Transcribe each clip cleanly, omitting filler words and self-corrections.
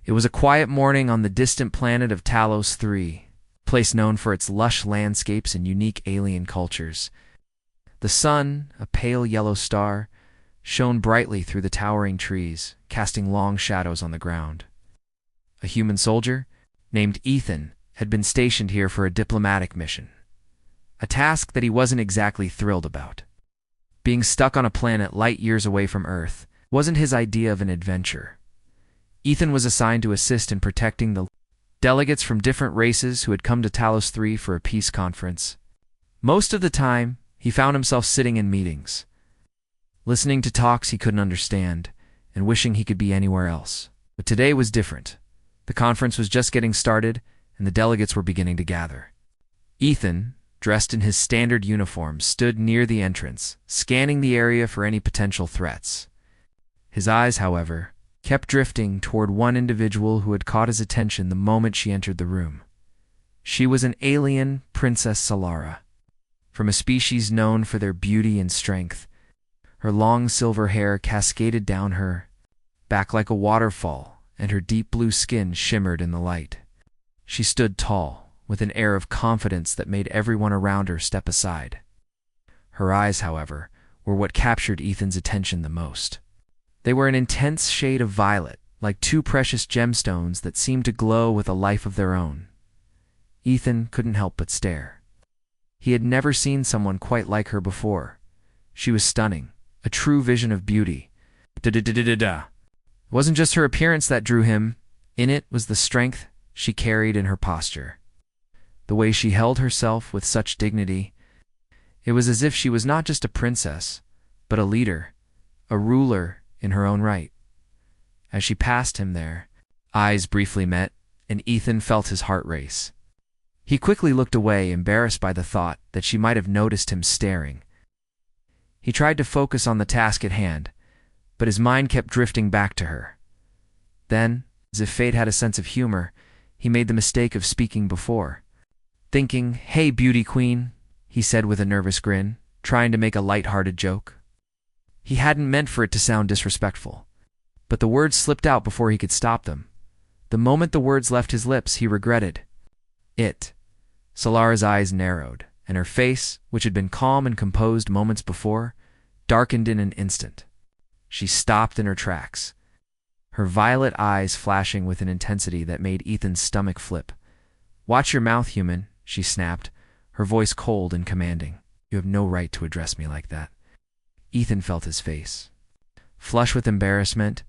It was a quiet morning on the distant planet of Talos 3, a place known for its lush landscapes and unique alien cultures. The sun, a pale yellow star, shone brightly through the towering trees, casting long shadows on the ground. A human soldier, named Ethan, had been stationed here for a diplomatic mission, a task that he wasn't exactly thrilled about. Being stuck on a planet light years away from Earth wasn't his idea of an adventure. Ethan was assigned to assist in protecting the delegates from different races who had come to Talos 3 for a peace conference. Most of the time, he found himself sitting in meetings, listening to talks he couldn't understand, and wishing he could be anywhere else. But today was different. The conference was just getting started, and the delegates were beginning to gather. Ethan, dressed in his standard uniform, stood near the entrance, scanning the area for any potential threats. His eyes, however, kept drifting toward one individual who had caught his attention the moment she entered the room. She was an alien Princess Solara, from a species known for their beauty and strength. Her long silver hair cascaded down her back like a waterfall, and her deep blue skin shimmered in the light. She stood tall, with an air of confidence that made everyone around her step aside. Her eyes, however, were what captured Ethan's attention the most. They were an intense shade of violet, like two precious gemstones that seemed to glow with a life of their own. Ethan couldn't help but stare. He had never seen someone quite like her before. She was stunning, a true vision of beauty. It wasn't just her appearance that drew him. In it was the strength she carried in her posture. The way she held herself with such dignity. It was as if she was not just a princess, but a leader, a ruler in her own right. As she passed him, their eyes briefly met, and Ethan felt his heart race. He quickly looked away, embarrassed by the thought that she might have noticed him staring. He tried to focus on the task at hand, but his mind kept drifting back to her. Then, as if fate had a sense of humor, he made the mistake of speaking before. Thinking, "Hey, beauty queen," he said with a nervous grin, trying to make a light-hearted joke. He hadn't meant for it to sound disrespectful, but the words slipped out before he could stop them. The moment the words left his lips, he regretted it. Solara's eyes narrowed, and her face, which had been calm and composed moments before, darkened in an instant. She stopped in her tracks, her violet eyes flashing with an intensity that made Ethan's stomach flip. "Watch your mouth, human," she snapped, her voice cold and commanding. "You have no right to address me like that." Ethan felt his face flush with embarrassment.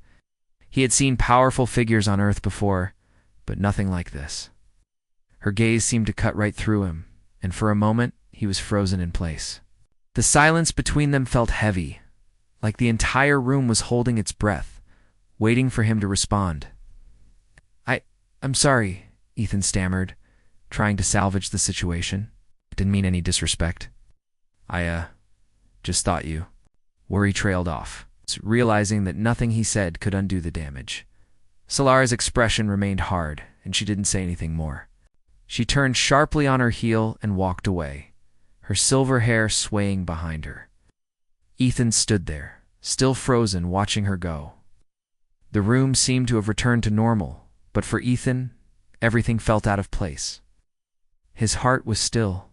He had seen powerful figures on Earth before, but nothing like this. Her gaze seemed to cut right through him, and for a moment he was frozen in place. The silence between them felt heavy, like the entire room was holding its breath, waiting for him to respond. I'm sorry," Ethan stammered, trying to salvage the situation. "Didn't mean any disrespect. I just thought you." Worry trailed off, realizing that nothing he said could undo the damage. Solara's expression remained hard, and she didn't say anything more. She turned sharply on her heel and walked away, her silver hair swaying behind her. Ethan stood there, still frozen, watching her go. The room seemed to have returned to normal, but for Ethan, everything felt out of place. His heart was still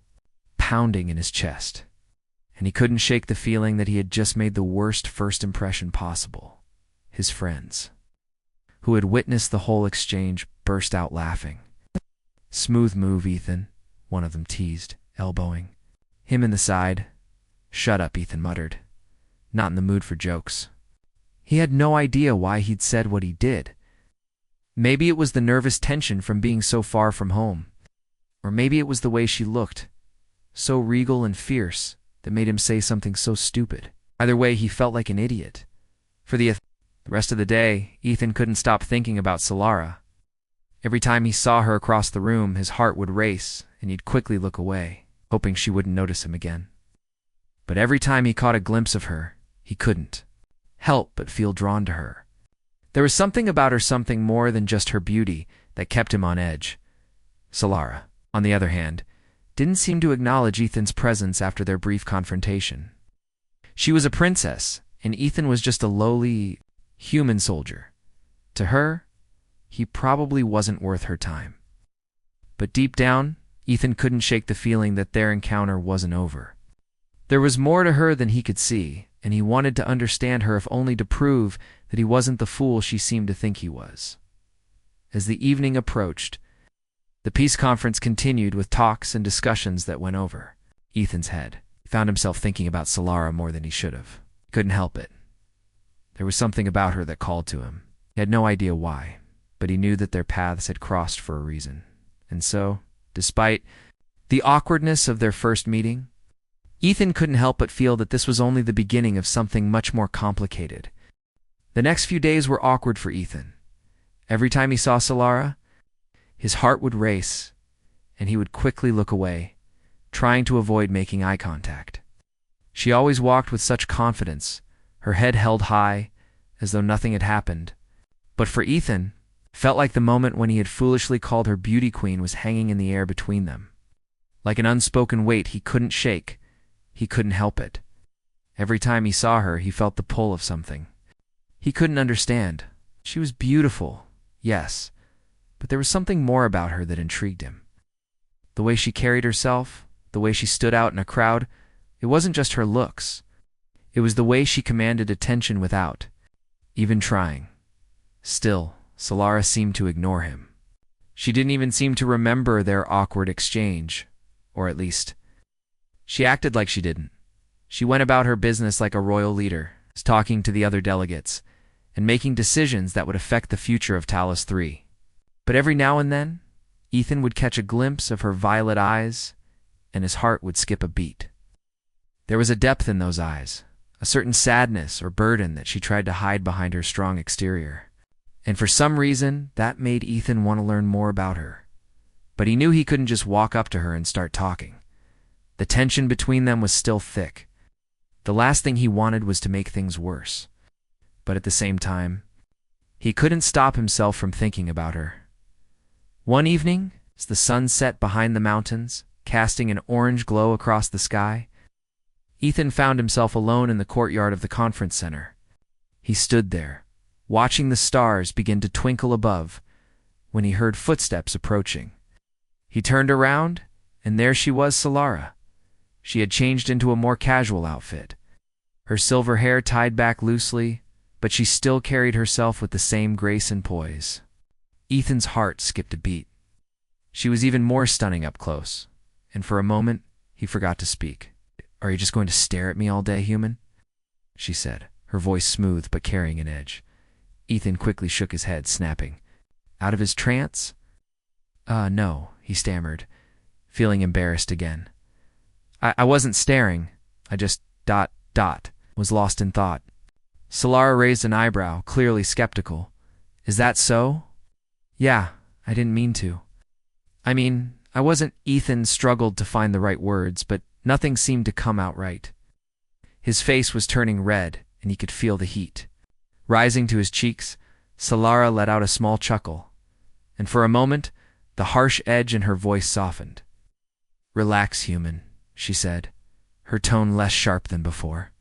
pounding in his chest, and he couldn't shake the feeling that he had just made the worst first impression possible. His friends, who had witnessed the whole exchange, burst out laughing. "Smooth move, Ethan," one of them teased, elbowing him in the side. "Shut up," Ethan muttered, not in the mood for jokes. He had no idea why he'd said what he did. Maybe it was the nervous tension from being so far from home, or maybe it was the way she looked, so regal and fierce, that made him say something so stupid. Either way, he felt like an idiot. For the rest of the day, Ethan couldn't stop thinking about Solara. Every time he saw her across the room, his heart would race, and he'd quickly look away, hoping she wouldn't notice him again. But every time he caught a glimpse of her, he couldn't help but feel drawn to her. There was something about her, something more than just her beauty, that kept him on edge. Solara, on the other hand, didn't seem to acknowledge Ethan's presence after their brief confrontation. She was a princess, and Ethan was just a lowly human soldier. To her, he probably wasn't worth her time. But deep down, Ethan couldn't shake the feeling that their encounter wasn't over. There was more to her than he could see, and he wanted to understand her if only to prove that he wasn't the fool she seemed to think he was. As the evening approached, the peace conference continued with talks and discussions that went over Ethan's head. He found himself thinking about Solara more than he should have. He couldn't help it. There was something about her that called to him. He had no idea why, but he knew that their paths had crossed for a reason. And so, despite the awkwardness of their first meeting, Ethan couldn't help but feel that this was only the beginning of something much more complicated. The next few days were awkward for Ethan. Every time he saw Solara, his heart would race, and he would quickly look away, trying to avoid making eye contact. She always walked with such confidence, her head held high, as though nothing had happened. But for Ethan, it felt like the moment when he had foolishly called her beauty queen was hanging in the air between them. Like an unspoken weight he couldn't shake, he couldn't help it. Every time he saw her, he felt the pull of something. He couldn't understand. She was beautiful, yes, but there was something more about her that intrigued him. The way she carried herself, the way she stood out in a crowd, it wasn't just her looks. It was the way she commanded attention without even trying. Still, Solara seemed to ignore him. She didn't even seem to remember their awkward exchange, or at least, she acted like she didn't. She went about her business like a royal leader, talking to the other delegates, and making decisions that would affect the future of Talos 3. But every now and then, Ethan would catch a glimpse of her violet eyes, and his heart would skip a beat. There was a depth in those eyes, a certain sadness or burden that she tried to hide behind her strong exterior. And for some reason, that made Ethan want to learn more about her. But he knew he couldn't just walk up to her and start talking. The tension between them was still thick. The last thing he wanted was to make things worse. But at the same time, he couldn't stop himself from thinking about her. One evening, as the sun set behind the mountains, casting an orange glow across the sky, Ethan found himself alone in the courtyard of the conference center. He stood there, watching the stars begin to twinkle above, when he heard footsteps approaching. He turned around, and there she was, Solara. She had changed into a more casual outfit, her silver hair tied back loosely, but she still carried herself with the same grace and poise. Ethan's heart skipped a beat. She was even more stunning up close, and for a moment, he forgot to speak. "Are you just going to stare at me all day, human?" she said, her voice smooth but carrying an edge. Ethan quickly shook his head, snapping. Out of his trance? No, he stammered, feeling embarrassed again. I wasn't staring. I just was lost in thought. Solara raised an eyebrow, clearly skeptical. Is that so? Yeah, I didn't mean to. I mean, I wasn't. Ethan struggled to find the right words, but nothing seemed to come out right. His face was turning red, and he could feel the heat. Rising to his cheeks, Solara let out a small chuckle, and for a moment, the harsh edge in her voice softened. Relax, human, she said, her tone less sharp than before.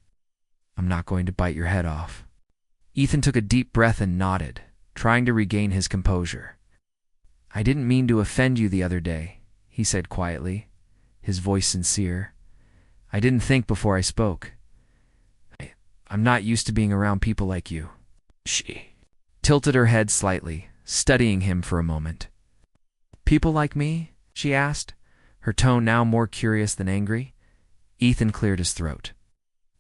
I'm not going to bite your head off. Ethan took a deep breath and nodded, trying to regain his composure. I didn't mean to offend you the other day, he said quietly, his voice sincere. I didn't think before I spoke. I'm not used to being around people like you. She tilted her head slightly, studying him for a moment. People like me? She asked, her tone now more curious than angry. Ethan cleared his throat.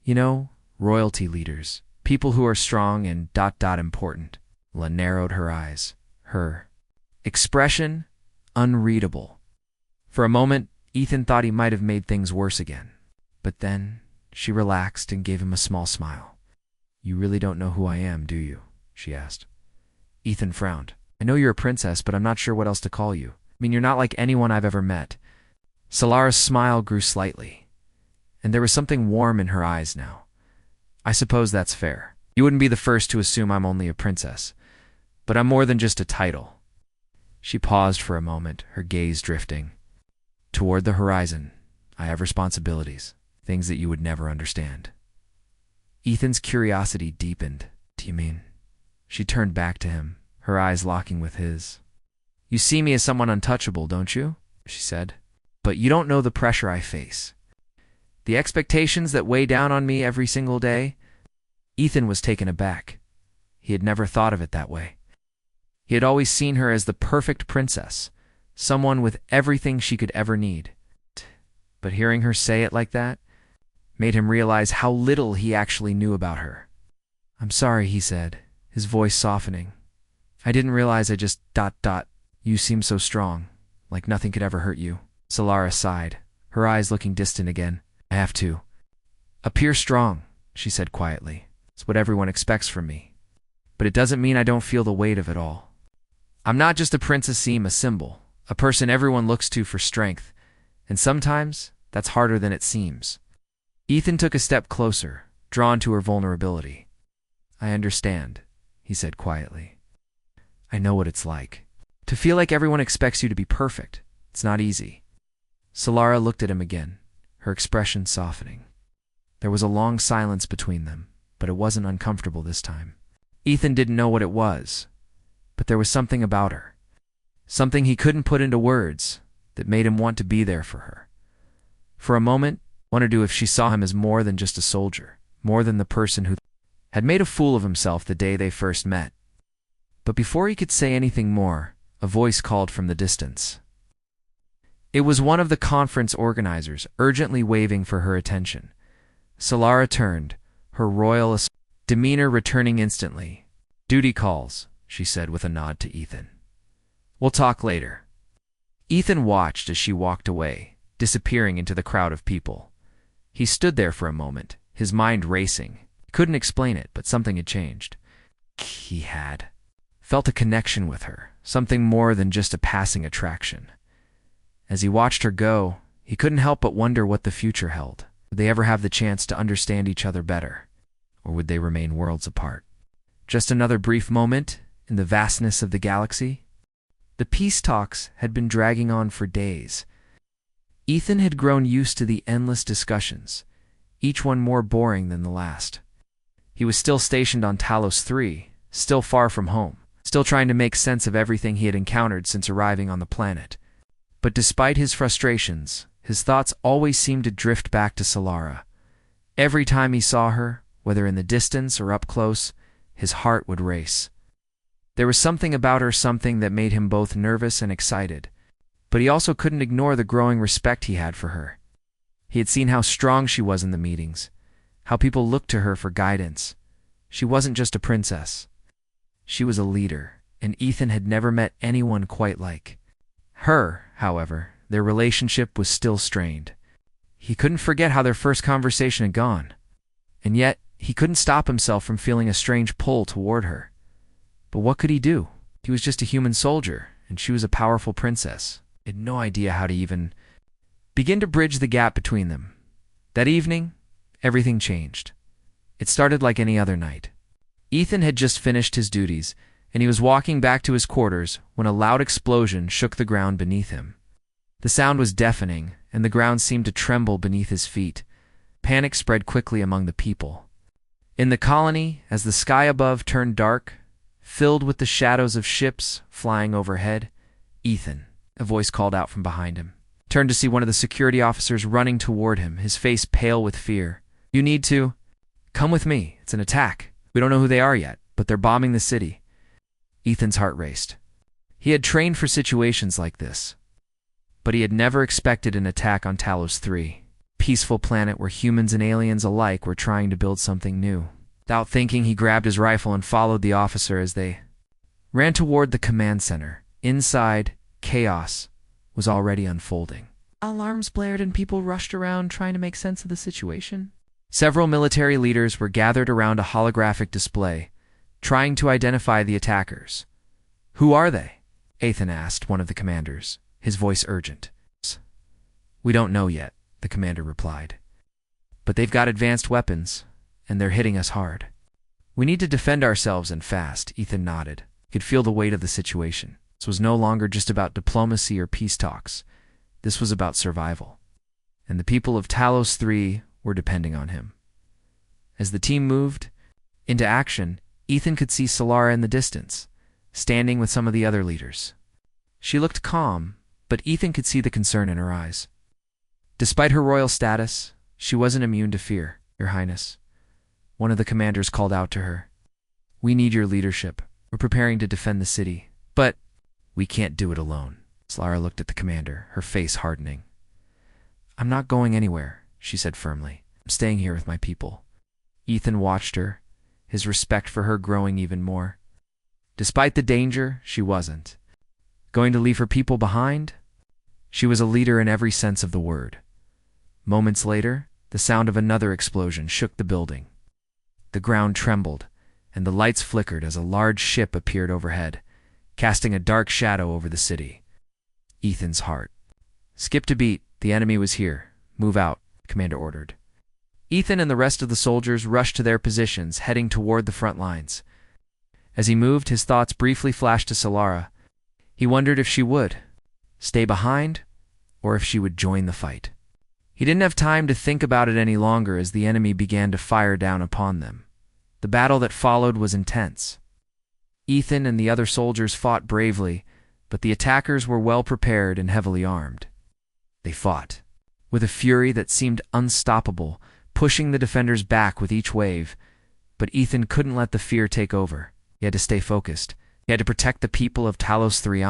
You know, royalty leaders, people who are strong and important. La narrowed her eyes, her expression unreadable. For a moment, Ethan thought he might have made things worse again. But then she relaxed and gave him a small smile. You really don't know who I am, do you? She asked. Ethan frowned. I know you're a princess, but I'm not sure what else to call you. I mean, you're not like anyone I've ever met. Solara's smile grew slightly, and there was something warm in her eyes now. I suppose that's fair. You wouldn't be the first to assume I'm only a princess, but I'm more than just a title. She paused for a moment, her gaze drifting. Toward the horizon, I have responsibilities, things that you would never understand. Ethan's curiosity deepened. Do you mean? She turned back to him, her eyes locking with his. "You see me as someone untouchable, don't you?" she said. "But you don't know the pressure I face. The expectations that weigh down on me every single day." Ethan was taken aback. He had never thought of it that way. He had always seen her as the perfect princess, someone with everything she could ever need. But hearing her say it like that made him realize how little he actually knew about her. "I'm sorry," he said, his voice softening. "I didn't realize I just ... You seem so strong, like nothing could ever hurt you." Solara sighed, her eyes looking distant again. "I have to appear strong," she said quietly. "It's what everyone expects from me. But it doesn't mean I don't feel the weight of it all. I'm not just a princess, a symbol, a person everyone looks to for strength, and sometimes that's harder than it seems." Ethan took a step closer, drawn to her vulnerability. "I understand," he said quietly. "I know what it's like. To feel like everyone expects you to be perfect. It's not easy." Solara looked at him again, her expression softening. There was a long silence between them, but it wasn't uncomfortable this time. Ethan didn't know what it was, but there was something about her, something he couldn't put into words, that made him want to be there for her. For a moment, wondered if she saw him as more than just a soldier, more than the person who had made a fool of himself the day they first met. But before he could say anything more, a voice called from the distance. It was one of the conference organizers, urgently waving for her attention. Solara turned, her royal demeanor returning instantly. "Duty calls," she said with a nod to Ethan. "We'll talk later." Ethan watched as she walked away, disappearing into the crowd of people. He stood there for a moment, his mind racing. He couldn't explain it, but something had changed. He had felt a connection with her, something more than just a passing attraction. As he watched her go, he couldn't help but wonder what the future held. Would they ever have the chance to understand each other better? Or would they remain worlds apart? Just another brief moment in the vastness of the galaxy? The peace talks had been dragging on for days. Ethan had grown used to the endless discussions, each one more boring than the last. He was still stationed on Talos 3, still far from home, still trying to make sense of everything he had encountered since arriving on the planet. But despite his frustrations, his thoughts always seemed to drift back to Solara. Every time he saw her, whether in the distance or up close, his heart would race. There was something about her, something that made him both nervous and excited. But he also couldn't ignore the growing respect he had for her. He had seen how strong she was in the meetings, how people looked to her for guidance. She wasn't just a princess. She was a leader, and Ethan had never met anyone quite like her. However, their relationship was still strained. He couldn't forget how their first conversation had gone, and yet he couldn't stop himself from feeling a strange pull toward her. But what could he do? He was just a human soldier, and she was a powerful princess. He had no idea how to even begin to bridge the gap between them. That evening, everything changed. It started like any other night. Ethan had just finished his duties, and he was walking back to his quarters when a loud explosion shook the ground beneath him. The sound was deafening, and the ground seemed to tremble beneath his feet. Panic spread quickly among the people. In the colony, as the sky above turned dark, filled with the shadows of ships flying overhead, Ethan, a voice called out from behind him, turned to see one of the security officers running toward him, his face pale with fear. "You need to come with me. It's an attack. We don't know who they are yet, but they're bombing the city." Ethan's heart raced. He had trained for situations like this, but he had never expected an attack on Talos 3, a peaceful planet where humans and aliens alike were trying to build something new. Without thinking, he grabbed his rifle and followed the officer as they ran toward the command center. Inside, chaos was already unfolding. Alarms blared and people rushed around trying to make sense of the situation. Several military leaders were gathered around a holographic display, trying to identify the attackers. "Who are they?" Ethan asked one of the commanders, his voice urgent. "We don't know yet," the commander replied. "But they've got advanced weapons, and they're hitting us hard. We need to defend ourselves and fast." Ethan nodded. He could feel the weight of the situation. This was no longer just about diplomacy or peace talks. This was about survival. And the people of Talos 3 were depending on him. As the team moved into action, Ethan could see Solara in the distance, standing with some of the other leaders. She looked calm, but Ethan could see the concern in her eyes. Despite her royal status, she wasn't immune to fear, Your Highness. One of the commanders called out to her. We need your leadership. We're preparing to defend the city, but we can't do it alone. Solara looked at the commander, her face hardening. I'm not going anywhere, she said firmly. I'm staying here with my people. Ethan watched her, his respect for her growing even more. Despite the danger, she wasn't. Going to leave her people behind? She was a leader in every sense of the word. Moments later, the sound of another explosion shook the building. The ground trembled, and the lights flickered as a large ship appeared overhead, casting a dark shadow over the city. Ethan's heart skipped a beat. The enemy was here. Move out, the commander ordered. Ethan and the rest of the soldiers rushed to their positions, heading toward the front lines. As he moved, his thoughts briefly flashed to Solara. He wondered if she would stay behind or if she would join the fight. He didn't have time to think about it any longer as the enemy began to fire down upon them. The battle that followed was intense. Ethan and the other soldiers fought bravely, but the attackers were well prepared and heavily armed. They fought with a fury that seemed unstoppable, pushing the defenders back with each wave. But Ethan couldn't let the fear take over. He had to stay focused. He had to protect the people of Talos Three.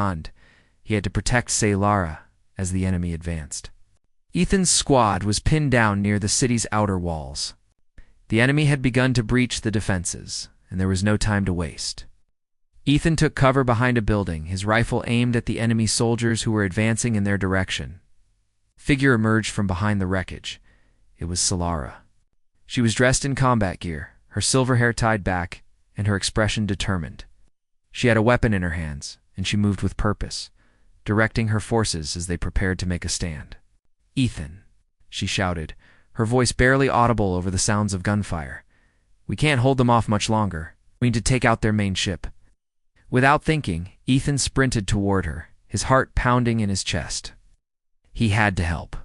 He had to protect Solara as the enemy advanced. Ethan's squad was pinned down near the city's outer walls. The enemy had begun to breach the defenses, and there was no time to waste. Ethan took cover behind a building, his rifle aimed at the enemy soldiers who were advancing in their direction. A figure emerged from behind the wreckage. It was Solara. She was dressed in combat gear, her silver hair tied back, and her expression determined. She had a weapon in her hands, and she moved with purpose, directing her forces as they prepared to make a stand. Ethan, she shouted, her voice barely audible over the sounds of gunfire. We can't hold them off much longer. We need to take out their main ship. Without thinking, Ethan sprinted toward her, his heart pounding in his chest. He had to help.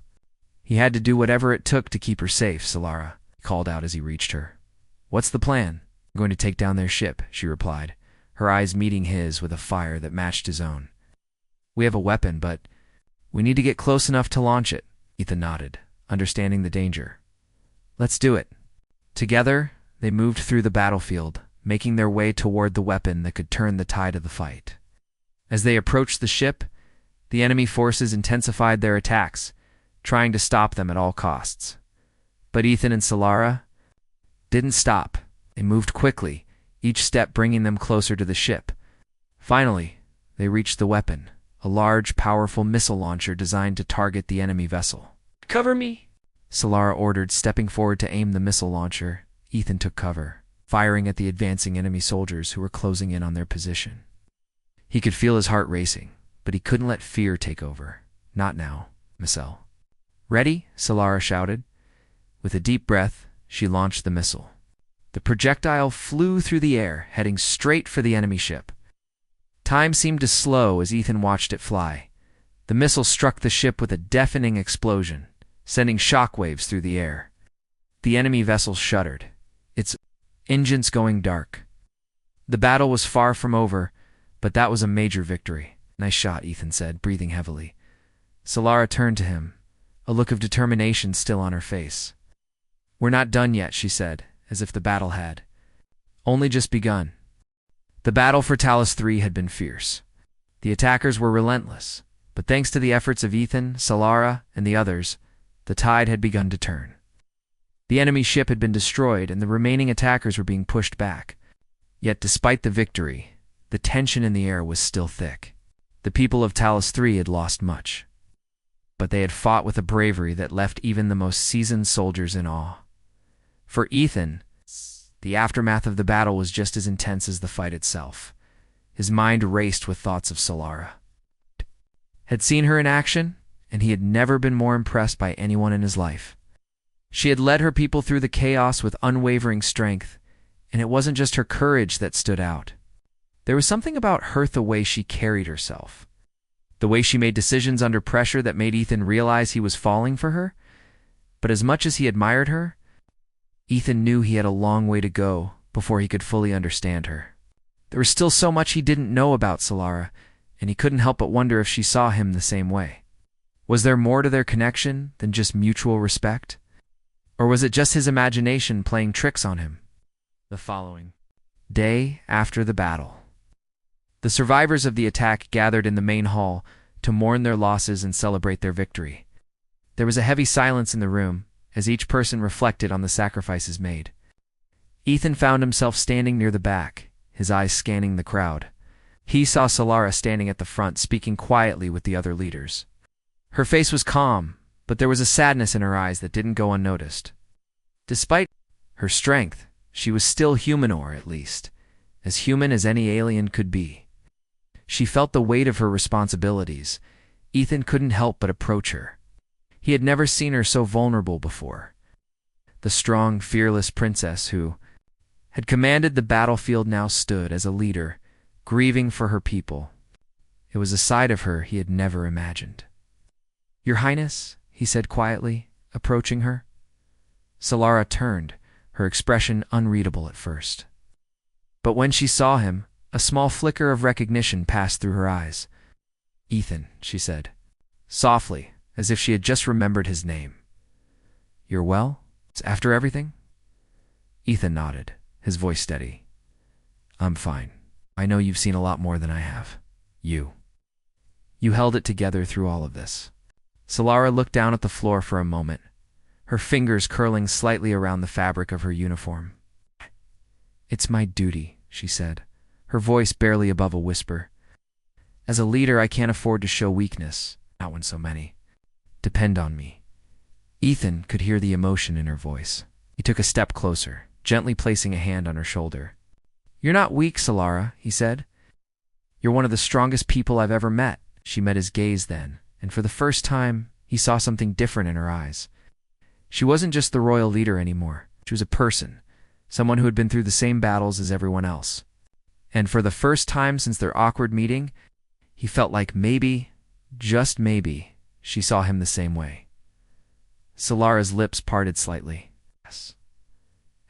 He had to do whatever it took to keep her safe, Solara called out as he reached her. What's the plan? I'm going to take down their ship, she replied, her eyes meeting his with a fire that matched his own. We have a weapon, but we need to get close enough to launch it, Ethan nodded, understanding the danger. Let's do it. Together, they moved through the battlefield, making their way toward the weapon that could turn the tide of the fight. As they approached the ship, the enemy forces intensified their attacks, trying to stop them at all costs. But Ethan and Solara didn't stop. They moved quickly, each step bringing them closer to the ship. Finally, they reached the weapon, a large, powerful missile launcher designed to target the enemy vessel. Cover me, Solara ordered, stepping forward to aim the missile launcher. Ethan took cover, firing at the advancing enemy soldiers who were closing in on their position. He could feel his heart racing, but he couldn't let fear take over. Not now, Missile. Ready? Solara shouted. With a deep breath, she launched the missile. The projectile flew through the air, heading straight for the enemy ship. Time seemed to slow as Ethan watched it fly. The missile struck the ship with a deafening explosion, sending shockwaves through the air. The enemy vessel shuddered, its engines going dark. The battle was far from over, but that was a major victory. Nice shot, Ethan said, breathing heavily. Solara turned to him, a look of determination still on her face. We're not done yet, she said, as if the battle had only just begun. The battle for Talos 3 had been fierce. The attackers were relentless, but thanks to the efforts of Ethan, Solara, and the others, the tide had begun to turn. The enemy ship had been destroyed, and the remaining attackers were being pushed back. Yet despite the victory, the tension in the air was still thick. The people of Talos 3 had lost much, but they had fought with a bravery that left even the most seasoned soldiers in awe. For Ethan, the aftermath of the battle was just as intense as the fight itself. His mind raced with thoughts of Solara. Had seen her in action, and he had never been more impressed by anyone in his life. She had led her people through the chaos with unwavering strength, and it wasn't just her courage that stood out. There was something about her, the way she carried herself, the way she made decisions under pressure that made Ethan realize he was falling for her. But as much as he admired her, Ethan knew he had a long way to go before he could fully understand her. There was still so much he didn't know about Solara, and he couldn't help but wonder if she saw him the same way. Was there more to their connection than just mutual respect? Or was it just his imagination playing tricks on him? The following day after the battle, the survivors of the attack gathered in the main hall to mourn their losses and celebrate their victory. There was a heavy silence in the room as each person reflected on the sacrifices made. Ethan found himself standing near the back, his eyes scanning the crowd. He saw Solara standing at the front, speaking quietly with the other leaders. Her face was calm, but there was a sadness in her eyes that didn't go unnoticed. Despite her strength, she was still human, or at least as human as any alien could be. She felt the weight of her responsibilities. Ethan couldn't help but approach her. He had never seen her so vulnerable before. The strong, fearless princess who had commanded the battlefield now stood as a leader, grieving for her people. It was a side of her he had never imagined. "Your Highness," he said quietly, approaching her. Solara turned, her expression unreadable at first. But when she saw him, a small flicker of recognition passed through her eyes. "Ethan," she said, softly, as if she had just remembered his name. "You're well? After everything?" Ethan nodded, his voice steady. "I'm fine. I know you've seen a lot more than I have. You held it together through all of this." Solara looked down at the floor for a moment, her fingers curling slightly around the fabric of her uniform. "It's my duty," she said, her voice barely above a whisper. "As a leader, I can't afford to show weakness, not when so many depend on me." Ethan could hear the emotion in her voice. He took a step closer, gently placing a hand on her shoulder. "You're not weak, Solara," he said. "You're one of the strongest people I've ever met." She met his gaze then, and for the first time, he saw something different in her eyes. She wasn't just the royal leader anymore. She was a person, someone who had been through the same battles as everyone else. And for the first time since their awkward meeting, he felt like maybe, just maybe, she saw him the same way. Solara's lips parted slightly. Yes.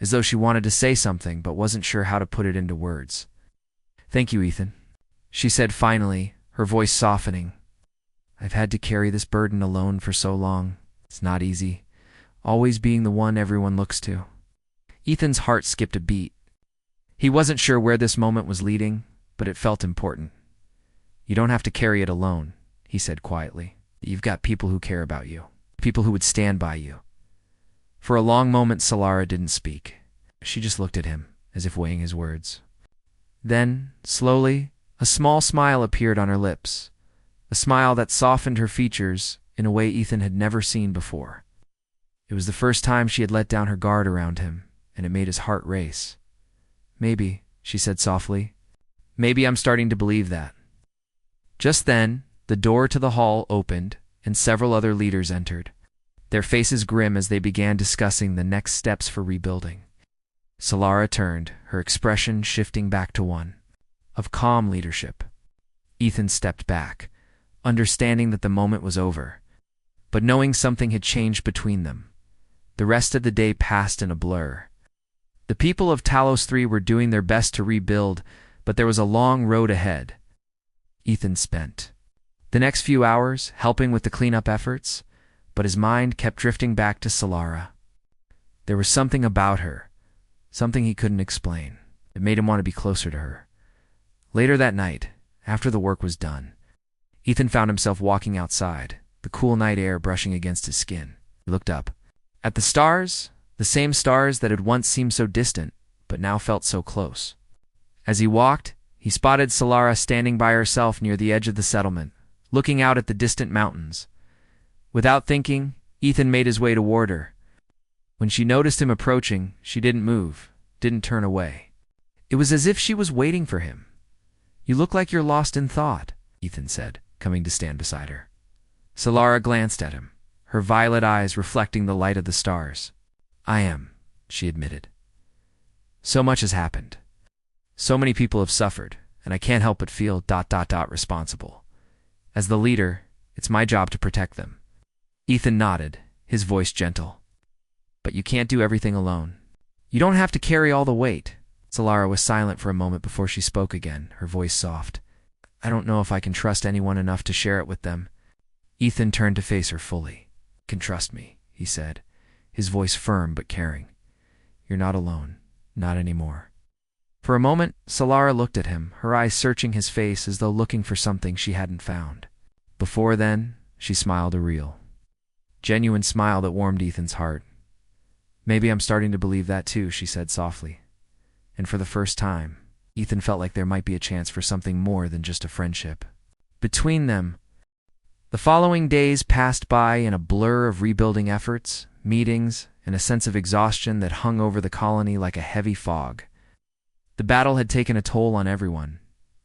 As though she wanted to say something but wasn't sure how to put it into words. "Thank you, Ethan," she said finally, her voice softening. "I've had to carry this burden alone for so long. It's not easy, always being the one everyone looks to." Ethan's heart skipped a beat. He wasn't sure where this moment was leading, but it felt important. "You don't have to carry it alone," he said quietly. "You've got people who care about you, people who would stand by you." For a long moment, Solara didn't speak. She just looked at him, as if weighing his words. Then, slowly, a small smile appeared on her lips, a smile that softened her features in a way Ethan had never seen before. It was the first time she had let down her guard around him, and it made his heart race. "Maybe," she said softly. "Maybe I'm starting to believe that." Just then, the door to the hall opened, and several other leaders entered, their faces grim as they began discussing the next steps for rebuilding. Solara turned, her expression shifting back to one of calm leadership. Ethan stepped back, understanding that the moment was over, but knowing something had changed between them. The rest of the day passed in a blur. The people of Talos 3 were doing their best to rebuild, but there was a long road ahead. Ethan spent the next few hours helping with the cleanup efforts, but his mind kept drifting back to Solara. There was something about her, something he couldn't explain. It made him want to be closer to her. Later that night, after the work was done, Ethan found himself walking outside, the cool night air brushing against his skin. He looked up at the stars, the same stars that had once seemed so distant, but now felt so close. As he walked, he spotted Solara standing by herself near the edge of the settlement, looking out at the distant mountains. Without thinking, Ethan made his way toward her. When she noticed him approaching, she didn't move, didn't turn away. It was as if she was waiting for him. "You look like you're lost in thought," Ethan said, coming to stand beside her. Solara glanced at him, her violet eyes reflecting the light of the stars. "I am," she admitted. "So much has happened. So many people have suffered, and I can't help but feel ... responsible. As the leader, it's my job to protect them." Ethan nodded, his voice gentle. "But you can't do everything alone. You don't have to carry all the weight. Solara was silent for a moment before she spoke again, her voice soft. I don't know if I can trust anyone enough to share it with them. Ethan turned to face her fully. You can trust me, he said, his voice firm but caring. You're not alone. Not anymore. For a moment, Solara looked at him, her eyes searching his face as though looking for something she hadn't found. Before then, she smiled a real, genuine smile that warmed Ethan's heart. Maybe I'm starting to believe that too, she said softly. And for the first time, Ethan felt like there might be a chance for something more than just a friendship. Between them, the following days passed by in a blur of rebuilding efforts, meetings, and a sense of exhaustion that hung over the colony like a heavy fog. The battle had taken a toll on everyone,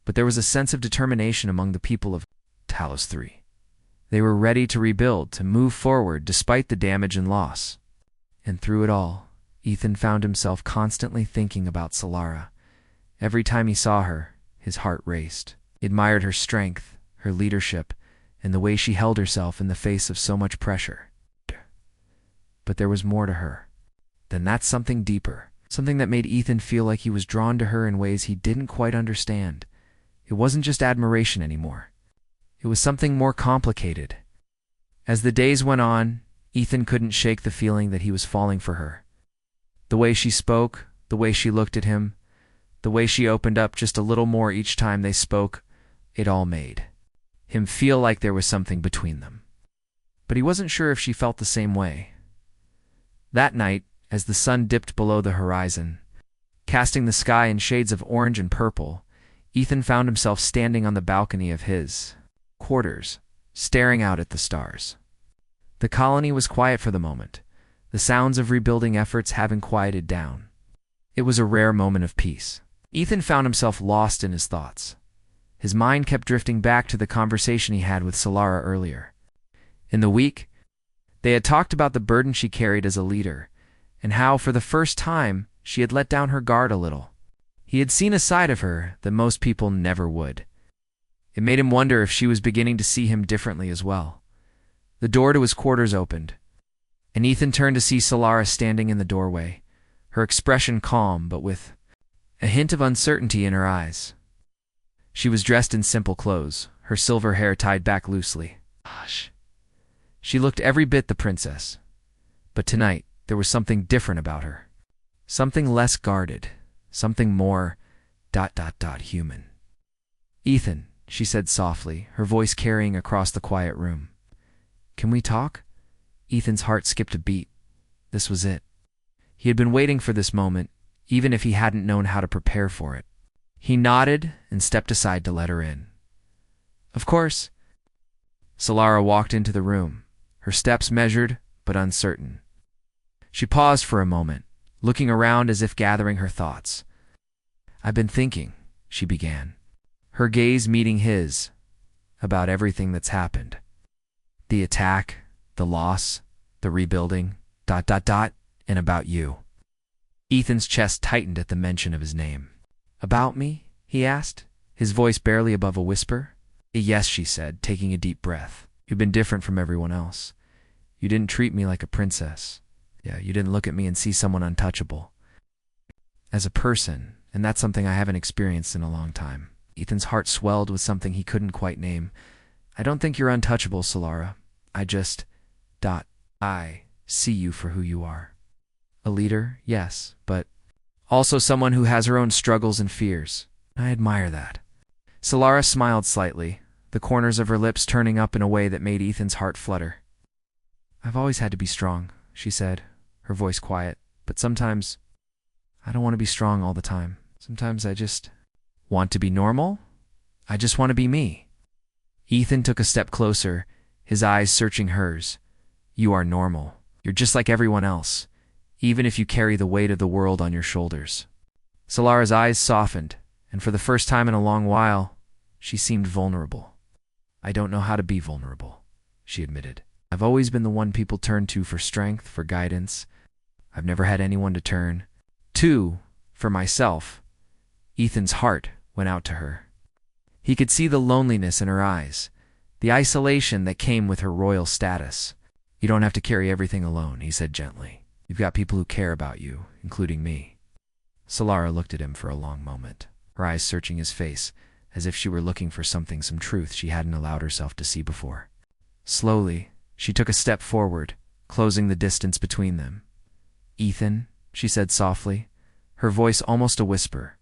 but there was a sense of determination among the people of Talos 3. They were ready to rebuild, to move forward despite the damage and loss. And through it all, Ethan found himself constantly thinking about Solara. Every time he saw her, his heart raced. He admired her strength, her leadership, and the way she held herself in the face of so much pressure. But there was more to her. Then that's something deeper, something that made Ethan feel like he was drawn to her in ways he didn't quite understand. It wasn't just admiration anymore. It was something more complicated. As the days went on, Ethan couldn't shake the feeling that he was falling for her. The way she spoke, the way she looked at him, the way she opened up just a little more each time they spoke, it all made him feel like there was something between them. But he wasn't sure if she felt the same way. That night, as the sun dipped below the horizon, casting the sky in shades of orange and purple, Ethan found himself standing on the balcony of his quarters, staring out at the stars. The colony was quiet for the moment, the sounds of rebuilding efforts having quieted down. It was a rare moment of peace. Ethan found himself lost in his thoughts. His mind kept drifting back to the conversation he had with Solara earlier. In the week, they had talked about the burden she carried as a leader, and how, for the first time, she had let down her guard a little. He had seen a side of her that most people never would. It made him wonder if she was beginning to see him differently as well. The door to his quarters opened, and Ethan turned to see Solara standing in the doorway, her expression calm but with a hint of uncertainty in her eyes. She was dressed in simple clothes, her silver hair tied back loosely. Gosh. She looked every bit the princess. But tonight, there was something different about her. Something less guarded. Something more ... human. Ethan, she said softly, her voice carrying across the quiet room. Can we talk? Ethan's heart skipped a beat. This was it. He had been waiting for this moment, even if he hadn't known how to prepare for it. He nodded and stepped aside to let her in. Of course. Solara walked into the room, her steps measured but uncertain. She paused for a moment, looking around as if gathering her thoughts. I've been thinking, she began, her gaze meeting his, about everything that's happened. The attack, the loss, the rebuilding, ... and about you. Ethan's chest tightened at the mention of his name. About me? He asked, his voice barely above a whisper. Yes, she said, taking a deep breath. You've been different from everyone else. You didn't treat me like a princess. Yeah, you didn't look at me and see someone untouchable. As a person, and that's something I haven't experienced in a long time. Ethan's heart swelled with something he couldn't quite name. I don't think you're untouchable, Solara. I just... I see you for who you are. A leader, yes, but also someone who has her own struggles and fears. I admire that. Solara smiled slightly, the corners of her lips turning up in a way that made Ethan's heart flutter. I've always had to be strong, she said, her voice quiet, but sometimes I don't want to be strong all the time. Sometimes I just want to be normal. I just want to be me. Ethan took a step closer, his eyes searching hers. You are normal. You're just like everyone else, even if you carry the weight of the world on your shoulders. Solara's eyes softened, and for the first time in a long while, she seemed vulnerable. I don't know how to be vulnerable, she admitted. I've always been the one people turn to for strength, for guidance. I've never had anyone to turn to for myself. Ethan's heart went out to her. He could see the loneliness in her eyes, the isolation that came with her royal status. You don't have to carry everything alone, he said gently. You've got people who care about you, including me. Solara looked at him for a long moment, her eyes searching his face, as if she were looking for some truth she hadn't allowed herself to see before. Slowly, she took a step forward, closing the distance between them. "Ethan," she said softly, her voice almost a whisper.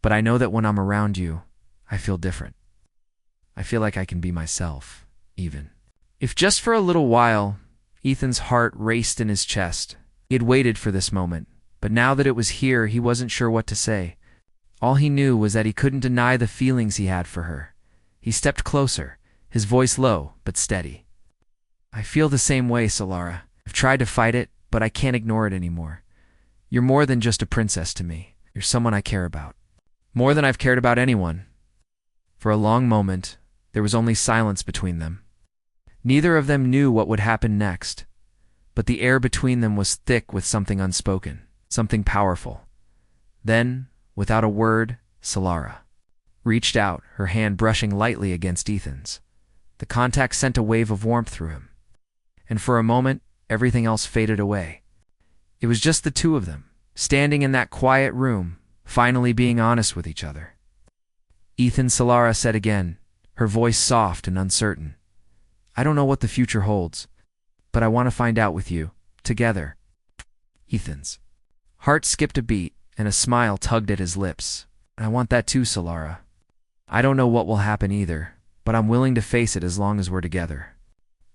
"But I know that when I'm around you, I feel different. I feel like I can be myself, even." If just for a little while, Ethan's heart raced in his chest. He had waited for this moment, but now that it was here, he wasn't sure what to say. All he knew was that he couldn't deny the feelings he had for her. He stepped closer, his voice low but steady. "I feel the same way, Solara. I've tried to fight it, but I can't ignore it anymore. You're more than just a princess to me. You're someone I care about. More than I've cared about anyone." For a long moment, there was only silence between them. Neither of them knew what would happen next, but the air between them was thick with something unspoken, something powerful. Then, without a word, Solara reached out, her hand brushing lightly against Ethan's. The contact sent a wave of warmth through him, and for a moment, everything else faded away. It was just the two of them, standing in that quiet room, finally being honest with each other. "Ethan," Solara said again, her voice soft and uncertain. "I don't know what the future holds, but I want to find out with you, together." Ethan's heart skipped a beat, and a smile tugged at his lips. "I want that too, Solara. I don't know what will happen either, but I'm willing to face it as long as we're together."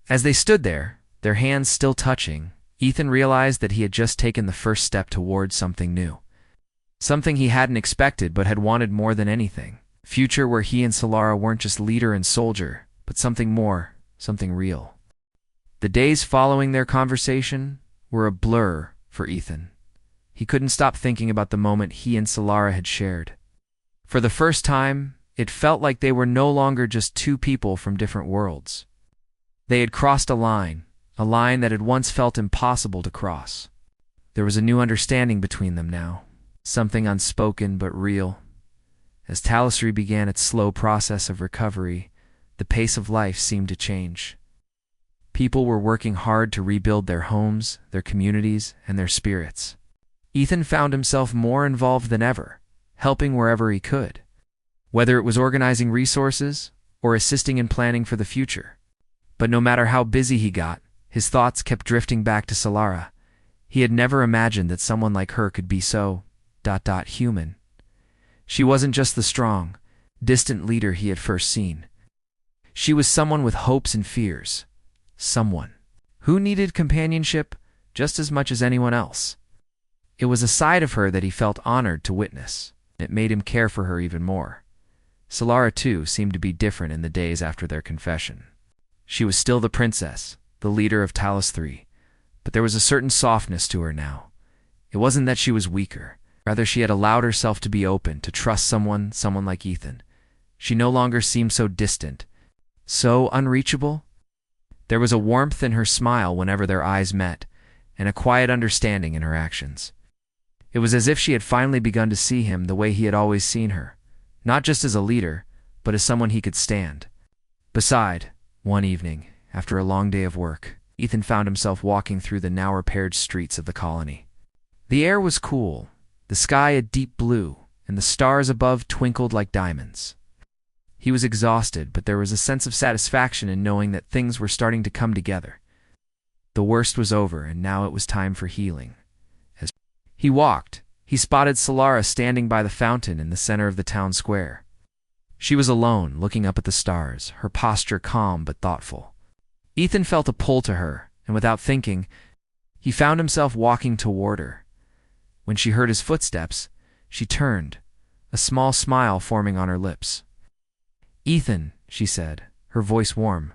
As they stood there, their hands still touching, Ethan realized that he had just taken the first step towards something new. Something he hadn't expected but had wanted more than anything. A future where he and Solara weren't just leader and soldier, but something more, something real. The days following their conversation were a blur for Ethan. He couldn't stop thinking about the moment he and Solara had shared. For the first time, it felt like they were no longer just two people from different worlds. They had crossed a line that had once felt impossible to cross. There was a new understanding between them now, something unspoken but real. As Talosri began its slow process of recovery, the pace of life seemed to change. People were working hard to rebuild their homes, their communities, and their spirits. Ethan found himself more involved than ever, helping wherever he could, whether it was organizing resources or assisting in planning for the future. But no matter how busy he got, his thoughts kept drifting back to Solara. He had never imagined that someone like her could be so human. She wasn't just the strong, distant leader he had first seen. She was someone with hopes and fears. Someone who needed companionship just as much as anyone else. It was a side of her that he felt honored to witness. It made him care for her even more. Solara, too, seemed to be different in the days after their confession. She was still the princess, the leader of Talos III, but there was a certain softness to her now. It wasn't that she was weaker. Rather, she had allowed herself to be open, to trust someone like Ethan. She no longer seemed so distant, so unreachable. There was a warmth in her smile whenever their eyes met, and a quiet understanding in her actions. It was as if she had finally begun to see him the way he had always seen her, not just as a leader, but as someone he could stand beside. One evening, after a long day of work, Ethan found himself walking through the now repaired streets of the colony. The air was cool, the sky a deep blue, and the stars above twinkled like diamonds. He was exhausted, but there was a sense of satisfaction in knowing that things were starting to come together. The worst was over, and now it was time for healing. As he walked, he spotted Solara standing by the fountain in the center of the town square. She was alone, looking up at the stars, her posture calm but thoughtful. Ethan felt a pull to her, and without thinking, he found himself walking toward her. When she heard his footsteps, she turned, a small smile forming on her lips. "Ethan," she said, her voice warm.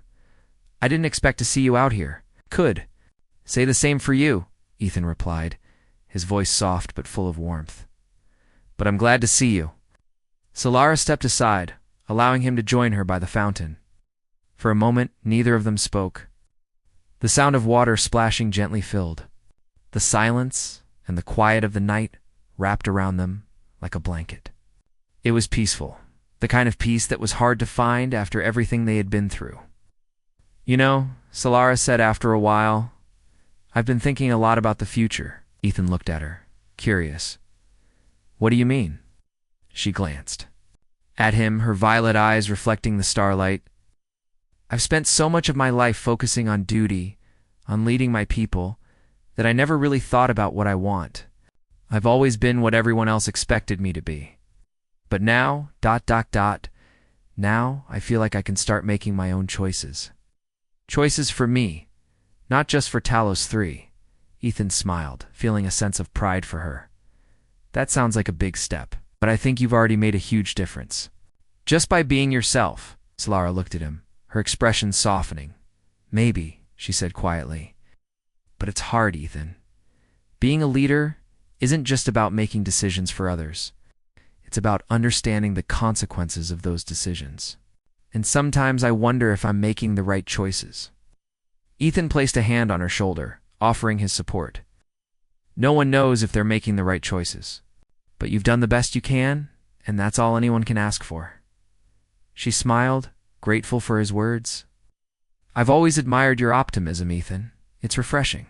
"I didn't expect to see you out here." "Could say the same for you," Ethan replied, his voice soft but full of warmth. "But I'm glad to see you." Solara stepped aside, allowing him to join her by the fountain. For a moment, neither of them spoke. The sound of water splashing gently filled. The silence and the quiet of the night wrapped around them like a blanket. It was peaceful, the kind of peace that was hard to find after everything they had been through. "You know," Solara said after a while, "I've been thinking a lot about the future." Ethan looked at her, curious. What do you mean? She glanced at him, her violet eyes reflecting the starlight. I've spent so much of my life focusing on duty, on leading my people, that I never really thought about what I want. I've always been what everyone else expected me to be. But now, now I feel like I can start making my own choices. Choices for me, not just for Talos 3. Ethan smiled, feeling a sense of pride for her. That sounds like a big step, but I think you've already made a huge difference. Just by being yourself. Solara looked at him, her expression softening. Maybe, she said quietly. But it's hard, Ethan. Being a leader isn't just about making decisions for others. It's about understanding the consequences of those decisions. And sometimes I wonder if I'm making the right choices. Ethan placed a hand on her shoulder, offering his support. No one knows if they're making the right choices. But you've done the best you can, and that's all anyone can ask for. She smiled, grateful for his words. I've always admired your optimism, Ethan. It's refreshing.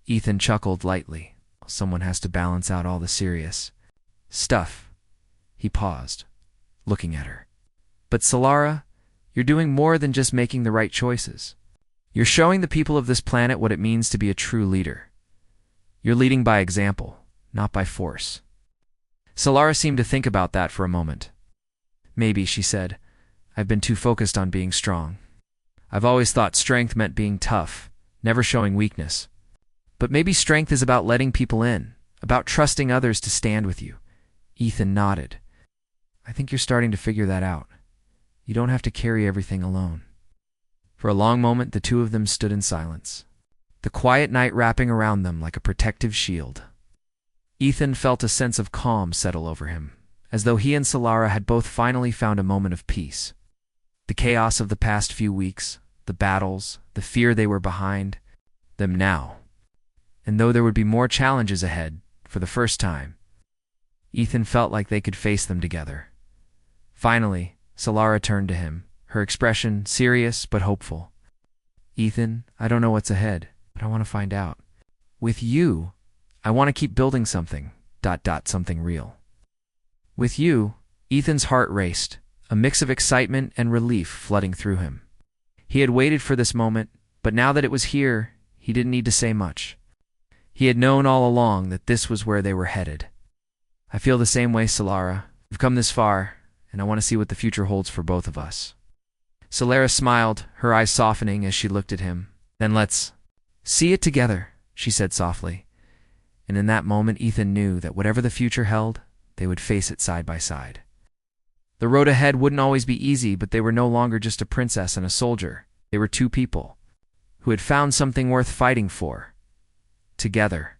Ethan chuckled lightly. Someone has to balance out all the serious stuff. He paused, looking at her. But Solara, you're doing more than just making the right choices. You're showing the people of this planet what it means to be a true leader. You're leading by example, not by force. Solara seemed to think about that for a moment. Maybe, she said, I've been too focused on being strong. I've always thought strength meant being tough, never showing weakness. But maybe strength is about letting people in, about trusting others to stand with you. Ethan nodded. I think you're starting to figure that out. You don't have to carry everything alone. For a long moment, the two of them stood in silence, the quiet night wrapping around them like a protective shield. Ethan felt a sense of calm settle over him, as though he and Solara had both finally found a moment of peace. The chaos of the past few weeks, the battles, the fear they were behind, them now. And though there would be more challenges ahead, for the first time, Ethan felt like they could face them together. Finally, Solara turned to him, her expression serious but hopeful. Ethan, I don't know what's ahead, but I want to find out. With you, I want to keep building something, something real. With you, Ethan's heart raced, a mix of excitement and relief flooding through him. He had waited for this moment, but now that it was here, he didn't need to say much. He had known all along that this was where they were headed. I feel the same way, Solara. We've come this far, and I want to see what the future holds for both of us. Solara smiled, her eyes softening as she looked at him. Then let's see it together, she said softly. And in that moment, Ethan knew that whatever the future held, they would face it side by side. The road ahead wouldn't always be easy, but they were no longer just a princess and a soldier. They were two people who had found something worth fighting for, together.